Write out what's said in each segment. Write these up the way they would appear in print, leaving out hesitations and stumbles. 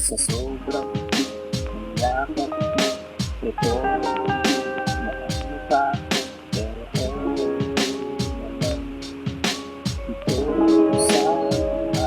Sa sobrang yakap mo, ito nakakita ko, pero naman ito sa aking mahal.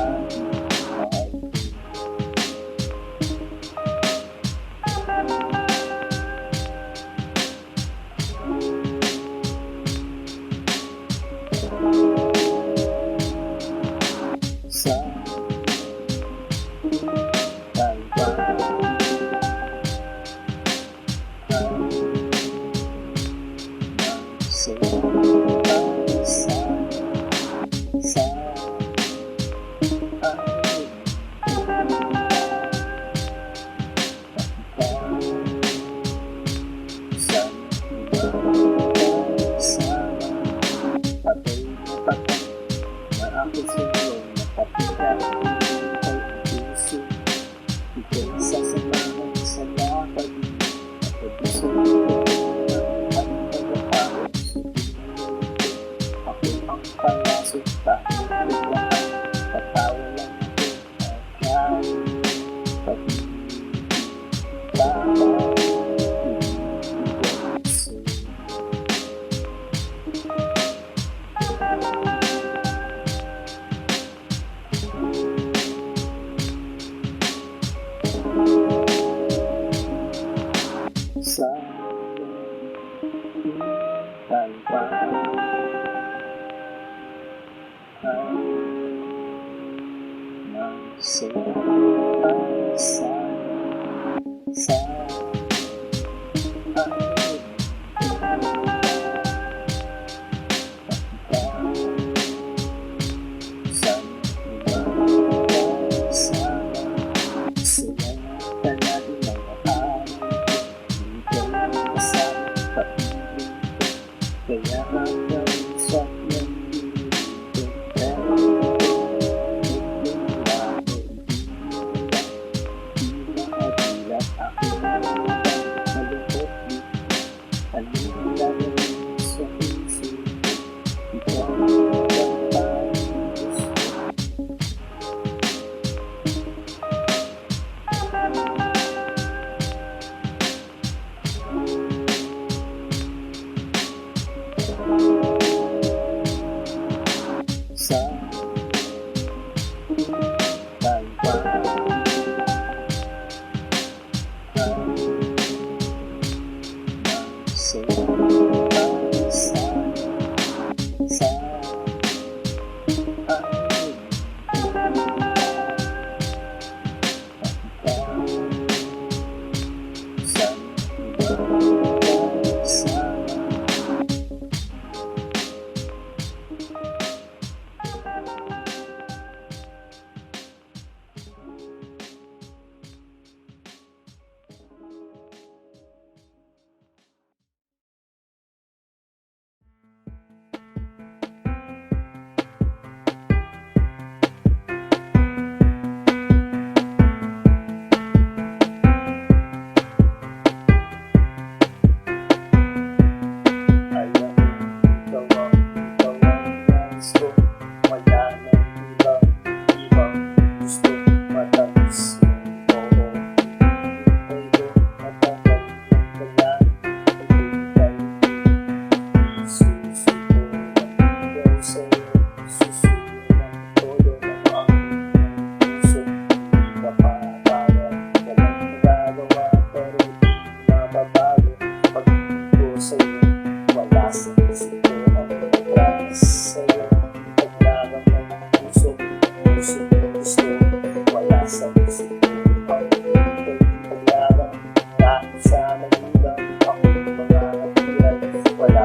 Sa sa talpa sa kaya hanggang sa nandito pero hindi maadilat aking malungkot dito. Anong lalawin sa isip ko, ikaw ang parang gusto. Sa talpa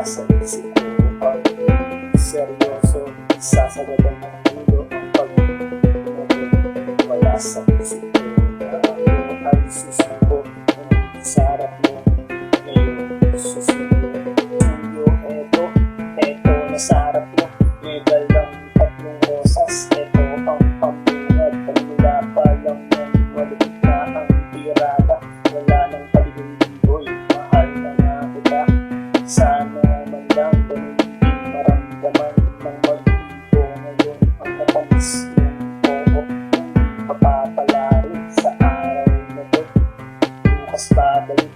sa isip ko ang seryoso, sasagadan ng mundo ang pag-ibig. Wala sa isip ko na ako ay susuko ng sarap mo ngayon susuko. Tuyo, eto babalik,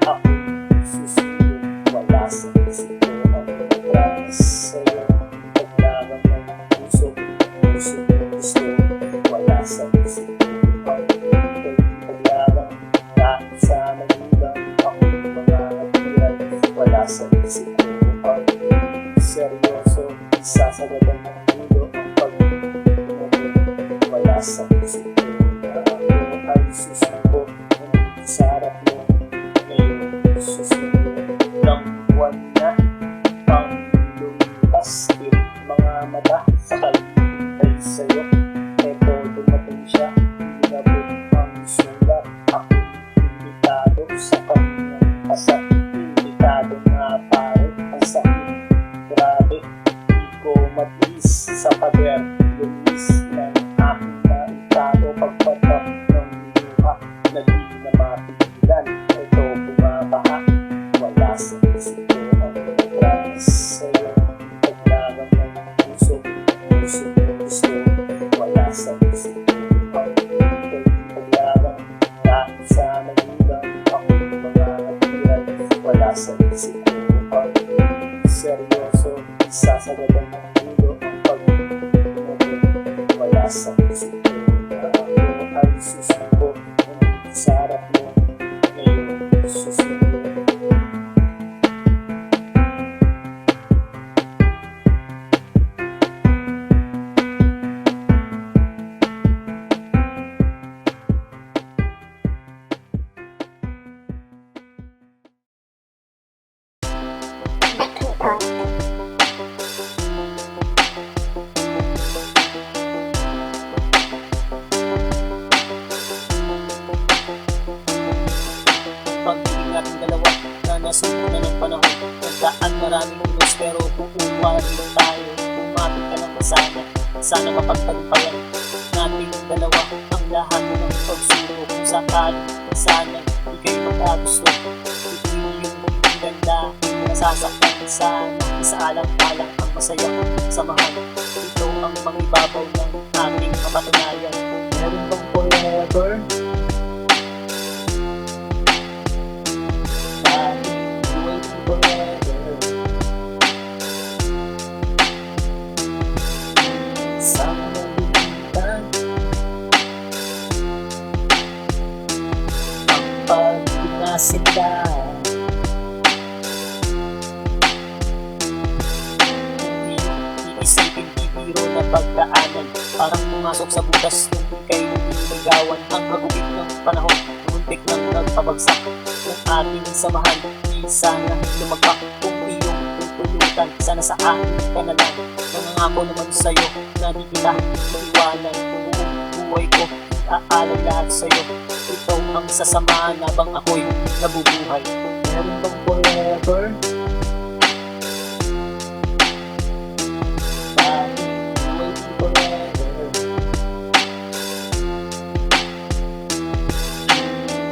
ako susunod. Wala sa isip ko ang promise sa'yo. Paglaban ng puso, puso gusto. Wala sa isip ko ang paglaban. Kahit sa magulang, ako mga hatiran. Wala sa isip ko ang seryoso. Isasagadan ng mundo ang pag-ibig. Wala sa isip ko na ako ay susuko. Nandito sa harap mo, ngayon susuko. Ng buwan na pang lumipas, tirik mga mata sa kalibay sa'yo. Eto dumating siya, hinabot ang sulat. Ako imbitado sa kanyang kasat. Imbitado nga pare, ang sakit. Grabe, di ko matiis sa pader. Lumis ng aking naitado. Pagpatak ng luha na di na mapigilan. Ito bumabaha, wala sa isip ko ang promise sa'yo. Paglaban ng puso, puso gusto. Wala sa isip ko ang paglaban. Kahit sa magulang, ako mga hatiran. Wala sa isip ko ang seryoso. Isasagadan ng mundo ang pag-ibig. Wala sa isip ko na ako ay susuko. Nandito sa harap mo, ngayon susuko. Pag-ibig natin dalawa na nasuko na ng panahon. Nagdaan maraming ulos pero kukuha rin tayo. Kumapit ka lang sana, sana mapagtagumpayan nating dalawa ang lahat ng pagsuro. Kung sakali sana di kayo magkagusto, ito yung ganda, nasasaktan sana. Isaalang-alang ang masayang samahan. Ito ang mangibabaw ng ating kapatunayan. Meron bang forever? Sila hindi iisipin bibiro na pagdaanan. Parang pumasok sa butas nung ika'y nililigawan. Ang hagupit ng panahon, muntik nang nagpabagsak ng ating samahan. Di sana lumagpak kung iyong tutulutan. Sana sa akin ka na lang. Nangangako naman sa'yo na di kita iiwanan. Buong buhay ko aalay lahat sa'yo. Ito ang sasamahan habang ako'y nabubuhay. Meron bang forever? Bakit waiting forever?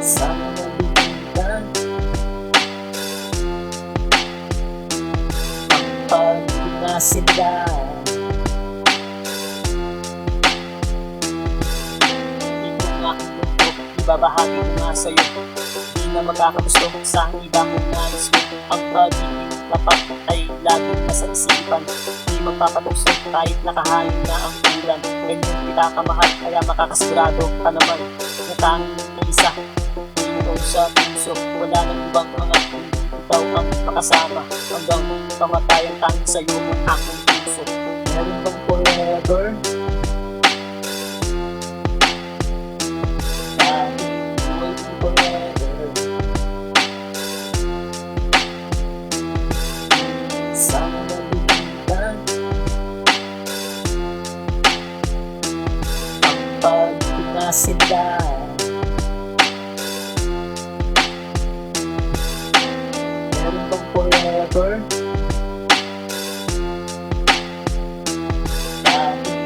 Sana nabibigyan ang pag-inasin lang. Ibabahagi ko nga sa'yo, di na magkakagusto sa iba kong nais ko. Ang pag-ibig tapat ay laging nasa isipan. Di magpapatukso kahit nakahain na ang ulan. Ganyan kita kamahal, kaya makakasigurado ka naman na tanging ng isa. Ikaw sa puso, wala nang ibang angat. Ikaw ang makasama hanggang kamatayan. Tanging sa'yo ang aking puso. Meron bang forever? Sana nabibigyan ang pag-inasin lang. Meron bang forever? Bakit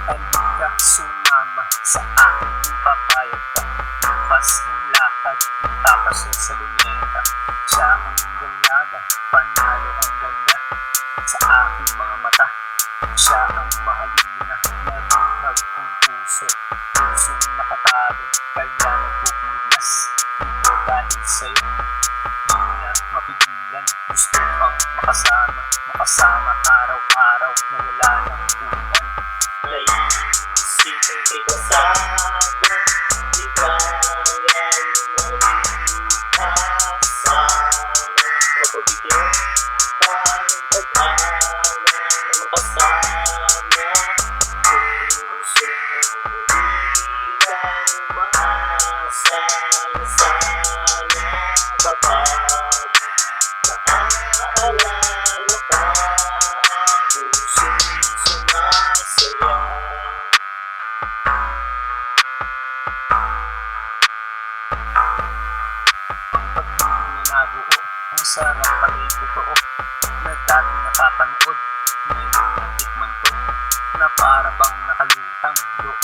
Halika, sumama sa aking papayag ka. Bukas ang lakad, tapasol sa luneta. Siya ang dalaga, panalo ang ganda. Sa aking mga mata, siya ang mahalina. Nabihag ang puso, pusong nakatago. Kaya nagpupuglas, ito dahil sa'yo. Di na mapigilan, gusto kang makasama. Makasama araw-araw na wala ng ulan. Naisipin kay kasama, di kaya'y mag-asama. Mapabigyan ka ng pag-ana na makasama. Puso mo di kang maasa na sana kapag naaalala ka. Puso'y sumasaya. Ang pagtingin na nabuo, ang sarap pala'y totoo. Na dati napapanood, ngayon natikman ko. Na para bang nakalutang doon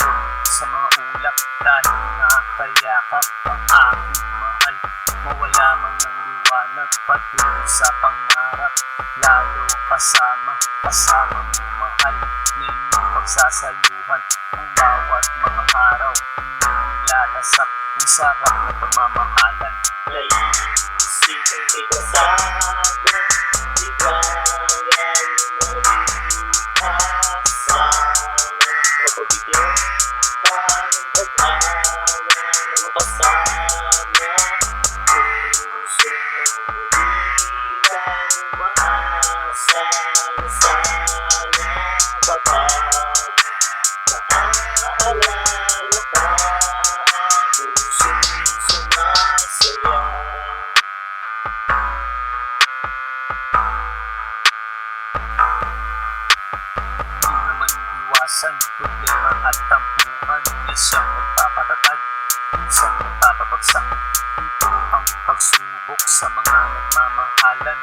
sa mga ulap. Dahil nakakayakap ang aking mahal. Mawala man ng liwanag, patuloy sa pangarap. Lalo kasama mo mahal. Na inyong pagsasaluhan ang bawat mga araw. Inyong lalasap ang sarap na pagmamahalan. Naisipin kay kasama, di kaya'y mag-asama. Mapabigyan ka ng pag-ana na makasama. Puso mo di kang maasa na sana kapag naaalala ka. Puso'y sumasaya. Di naman iwasan problema at tampuhan na siyang magpapatatag, minsan magpapabagsak. Ito ang pagsubok sa mga nagmamahalan.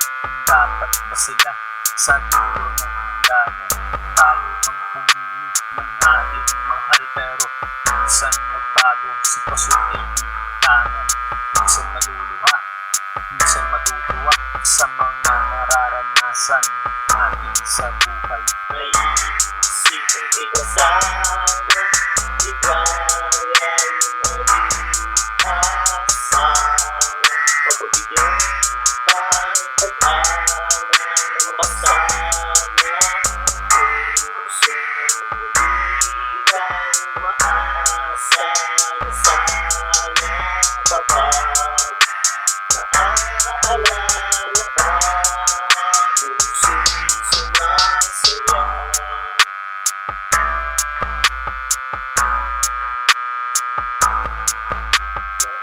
Dapat ba sila sa dulo ng hangganan? Tayo ang pumili ng ating mahal, pero minsan nagbago, sitwasyon ay tintangan. Minsan maluluha, minsan matutuwa sa mga nararanasan natin sa buhay. Naisipin kay kasama, di kaya'y mag-asama. Mapabigyan ka ng pag-ana na makasama. Puso mo di kang maasa na sana kapag naaalala ka. Puso'y sumasaya.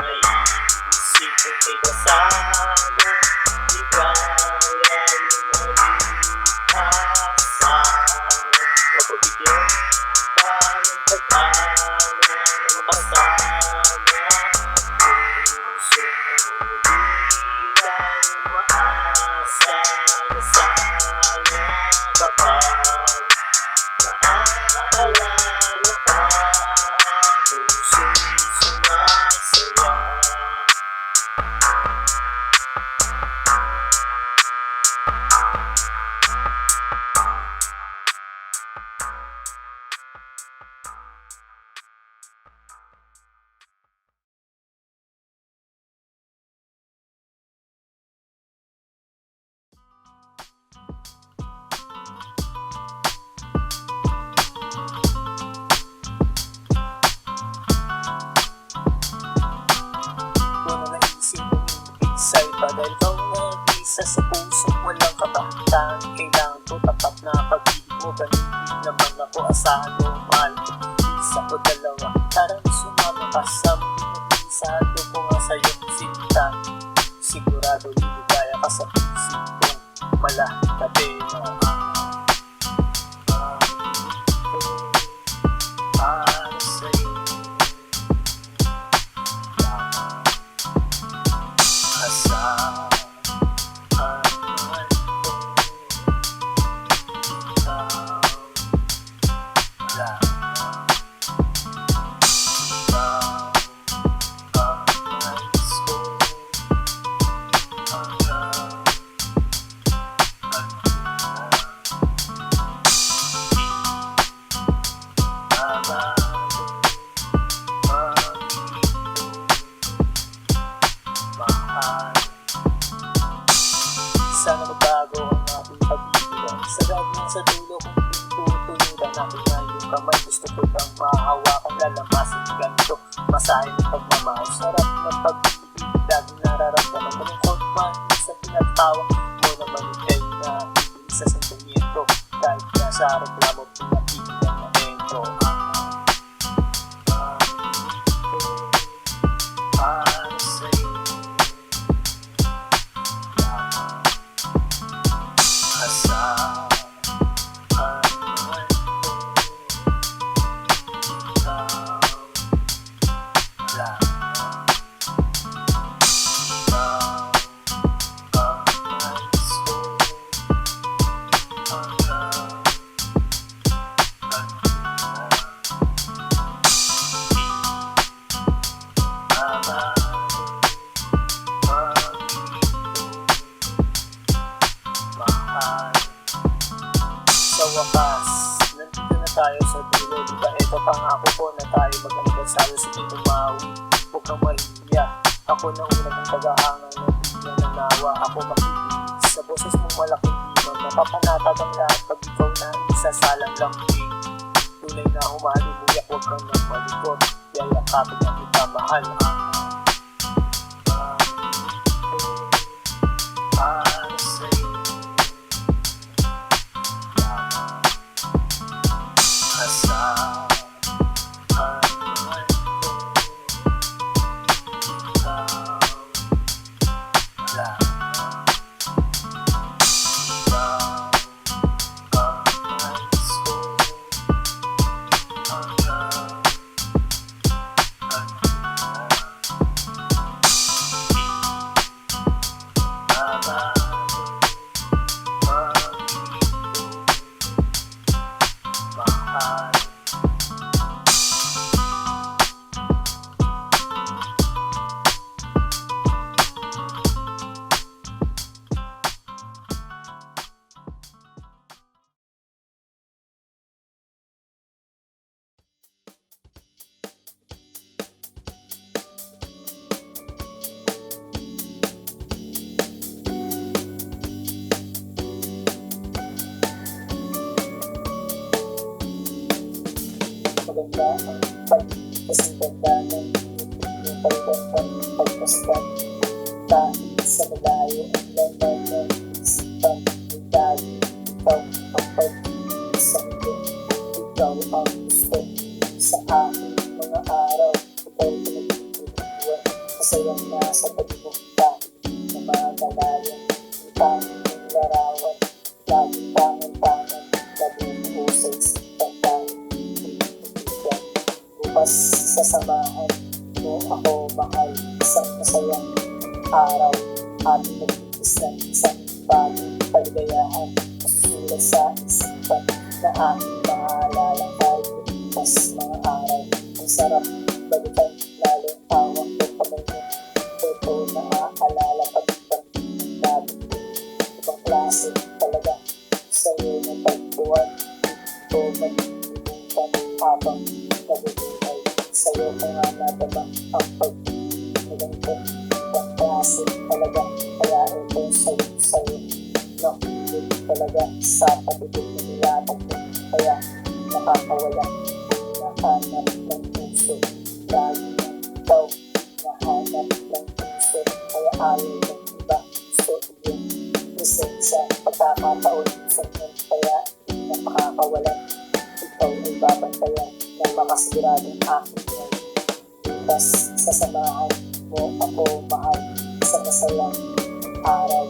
Naisipin kay kasama, di kaya'y mag-asama. Mapabigyan ka ng pag-ana na makasama. Puso mo di kang maasa na sana kapag naaalala ka. Puso'y sumasaya. Isa'y dahil kang nag-isa sa puso, walang kabahatan. Kailangan ko tapat na pag-ibig mo, ganun din naman ako asahan mo, mahal ko. Isa o dalawa, tara sumama ka sa mag-isado ko nga sa'yo sinta. Sigurado liligaya ka sa puso kong malakate na para sa'yo. masahe ng pagmamahal. Sarap ng pag-ibig, laging nararamdaman. Malungkot man sa tinatawag mo naman ay na sa sentimiento. Kahit na sa reklamo, pinapigil ng momento. Para sa'yo asahan man ko, ikaw lang. Ikaw ang nais ko hanggang pagkita. Sa wakas, nandito na tayo sa dulo. Diba ito pangako ko na tayo mag-anibersaryo sa Tito Maui. Huwag kang mahihiya, ako na una mong tagahanga na di na nanawa. Ako makikinig sa boses mong malaking dimang napapanatag ang lahat pag ikaw na isasalang lambing. Tunay na humalimuyak, huwag kang nang malikot. Yayakapin na kita, mahal para sa'yo lamang. Asahan man ko, ikaw lang. Ikaw ang nais ko hanggang mahal. Maganda ang pagkasintanda ng yung pagkakang pagkastan. Kahit sa malayo ang laman ng isipan ng dali. Ikaw ang pag-ibig sa mundo. Ikaw ang gusto sa aking mga araw. Ikaw pinagtutuluan. Masayang nasa tabi mo kahit na magalayan. Ang tanging mong larawan. Laging tangan-tangan. Laging usay sa bukas sasamahan mo ako, mahal. Isang masayang araw, ating nagtitis ng isang bagong kaligayahan. Masusulat sa isipan na aking maalala tayo bukas mga araw. Ang sarap balikan, lalo tawag ko kamay mo. Ito naaalala pag-ibang natin. Ibang klase talaga sa'yo na pagbuwan. Ito mag-iibutan habang nabubuhay. Sa'yo ko nga nadama ang pag-iibutan. Ibang klase talaga, kaya ito sa'yo. Nakulit talaga sa patibig na nilatag mo. Kaya nakakawala, nahanap ng puso. Lagi na ikaw, nahanap ng puso. Kaya ayaw ng iba, gusto iyong presensya. Pagkakataon sa inyo, kaya napakakawalan. Ikaw ay babantayan ng makasiguradong aking ngayon. Bukas sasamahan mo ako, mahal. Sa masayang araw,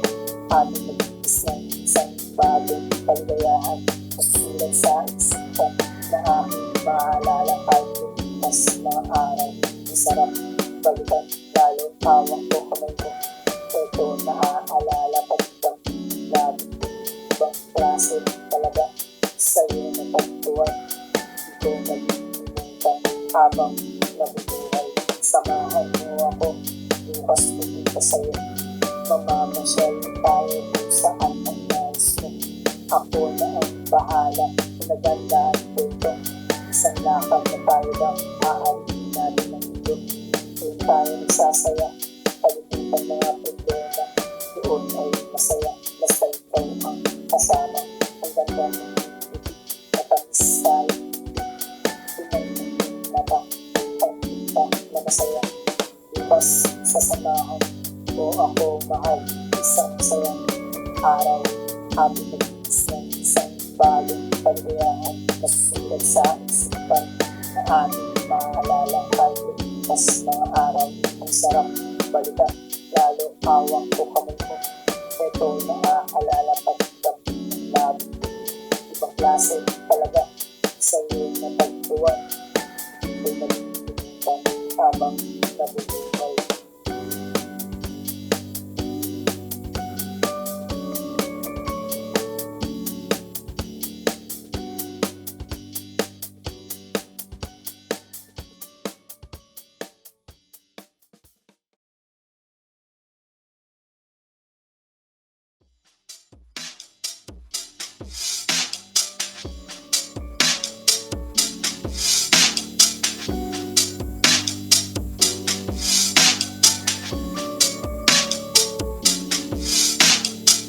ating magtitis ng isang bagong kaligayahan. Masusulat sa isipan na aking maalala kahit bukas mga araw. Ang sarap balikan, lalo hawak ko kamay mo. Ito naaalala pag-ibang labi. Ibang klase talaga sa'yo na pagtuwan. Ito nag-iibutan habang nabubuhay. Samahan mo ako, bukas pupunta sa'yo. Mamamasyal tayo kung saan ang nais mo. Ako na ang bahala, pinagandaan ko ito. Isang lakad na tayo lang, ahalin natin ang mundo. Doon tayo nagsasaya, palimutan mga problema. Doon ay masaya, basta ikaw ang kasama. Ang ganda ng ibig, matamis tayo. Tunay ng mata, ang kita na masaya. Bukas sasamahan mo ako mahal, isang masayang araw. Ating mag-iis ng isang bagong kaligayahan, nasusulat sa isipan na ating maalala kahit lumipas mga araw. Ang sarap balikan, lalo awang ko kamay mo. Ito naaalala pagkat ng labi. Ibang klase talaga sa iyong natagpuan. Ito'y nalilimutan habang nabubuhay.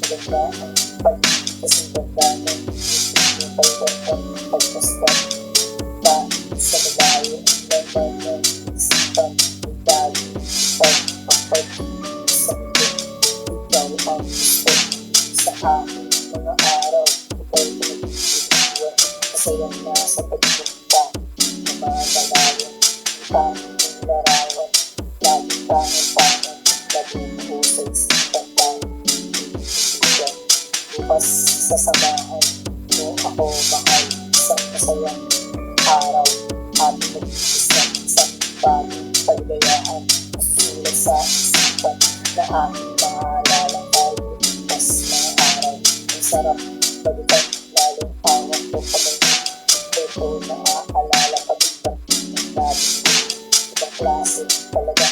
Maganda ang kasing ganda ng yung pagkakang pagkastan pa sa malayo ang laman ng isipan ng dali pagpapag sa ito. Ikaw ang gusto sa aking mga araw. Ikaw pinag-iiwan masayang nasa pagpunta na mga malayo ang tanging ng larawan. Laging tangan-tangan nabubuo sa isipan tayo. Bukas sasamahan mo ako mahal, isang masayang araw. Ating mag-iis ng isang bagong kaligayahan, nasusulat sa isipan na aking maalala kahit lumipas mga araw. Ang sarap balikan, lalong awang ko kamay mo. Ito naaalala pagkat ng labi. Ibang klase talaga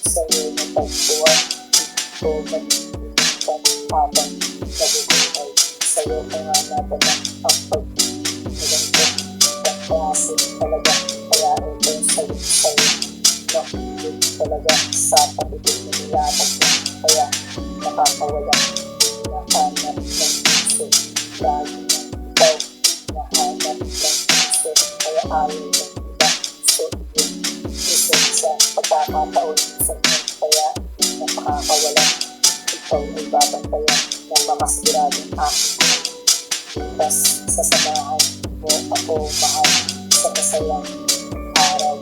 sa iyong natagpuan. Ito mag-iinitan habang nabubuhay. Sa'yo ko nga natanang ang pag-iinagantod. Ibang klase talaga, kaya ito sa'yo. Nakilig talaga sa pag-ibig na nilatag mo. Kaya nakakawala, nahanap ng puso. Lagi ng ikaw, nahanap ng puso. Kaya ayaw ng iba, so yun. Isa sa pagkakataon sa inyo. Kaya napakakawala. Ikaw ay babantayan ng makasiguradong aking. Bukas sasamahan mo ako mahal, sa masayang araw.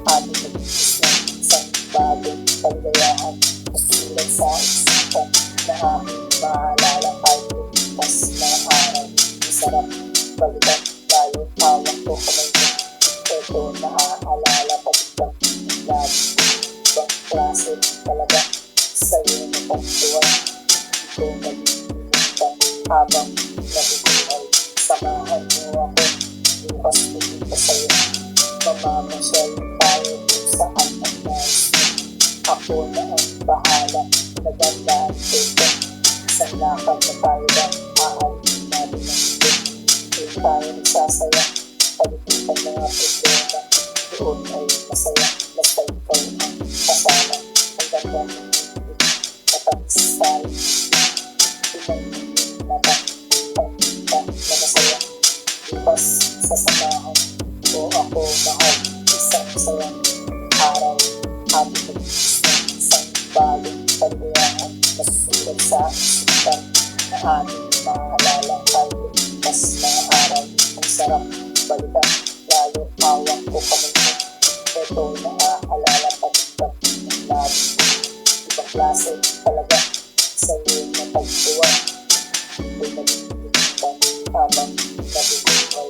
Ating mag-iis ng isang bagong kaligayahan, nasusulat sa isipan na aking maalala kahit lumipas mga araw. Ang sarap balikan, lalo awang ko kamay mo. Ito naaalala pagkat ng labi. Ibang klase talaga sa iyong natagpuan. Ito nalilimutan habang nabubuhay. Samahan mo ako, bukas pupunta sa'yo. Mamamasyal tayo kung saan ang nais mo. Ako na ang bahala, nagandaan ko ito. Isang lakad na tayo ba, ahalin natin ng ito. Doon tayo nagsasaya, palimutan mga problema. Doon ay masaya, basta ikaw ang kasama. Ang ganda ng ibig, matamis tayo. Pinag-mata, pagkita na masaya. Bukas sasamahan mo ako mahal, isang masayang araw. Ating mag-iis ng isang bagong kaligayahan, nasusulat sa isipan na ating maalala kahit lumipas mga araw. Ang sarap balikan, lalo awang ko kamay mo. Ito naaalala pagkat ng labi. Ibang klase talaga sa iyong natagpuan. Ito'y nalilimutan habang nabubuhay.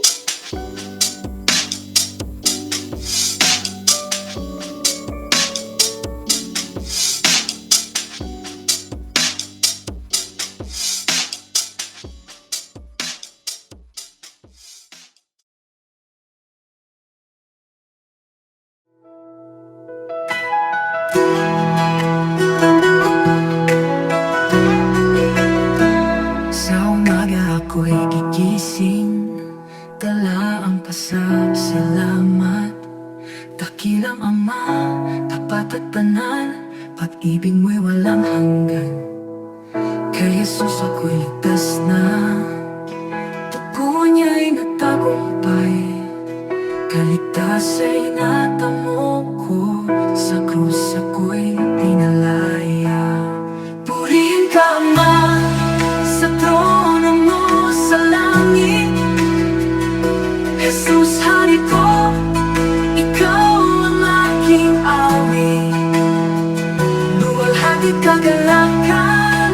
Sa umaga ako'y gigising, dala ang pasasalamat. Dakilang Ama, tapat at banal, pag-ibig mo'y walang hanggan. Kay Jesus ako'y ligtas na, dugo niya'y nagtagumpay. Kaligtas ay natamo ko awi. Luwalhati kagalakan,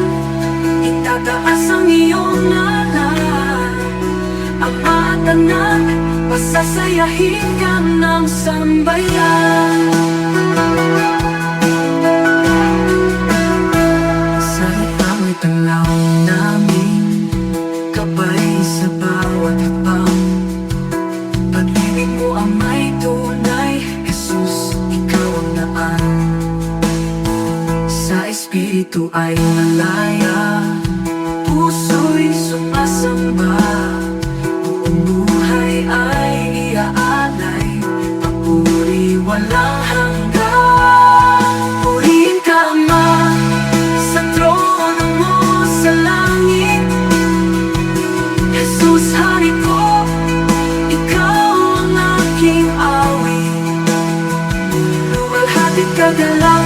itataas ang iyong ngalan. Ama at anak, pasasayahin ka ng sambayan. Sa itamo'y tanglaw namin, kabay sa bawat hakbang. Pag-ibig mo ang may tunay, Jesus, ikaw ang daan. Sa espiritu ay malaya, puso'y sumasamba. Buong buhay ay iaalay, papuri walang hanggan. Purihin ka, Ama, sa trono mo sa langit. Jesus, Hari ko, ikaw ang aking awi. Luwalhati kagalakan,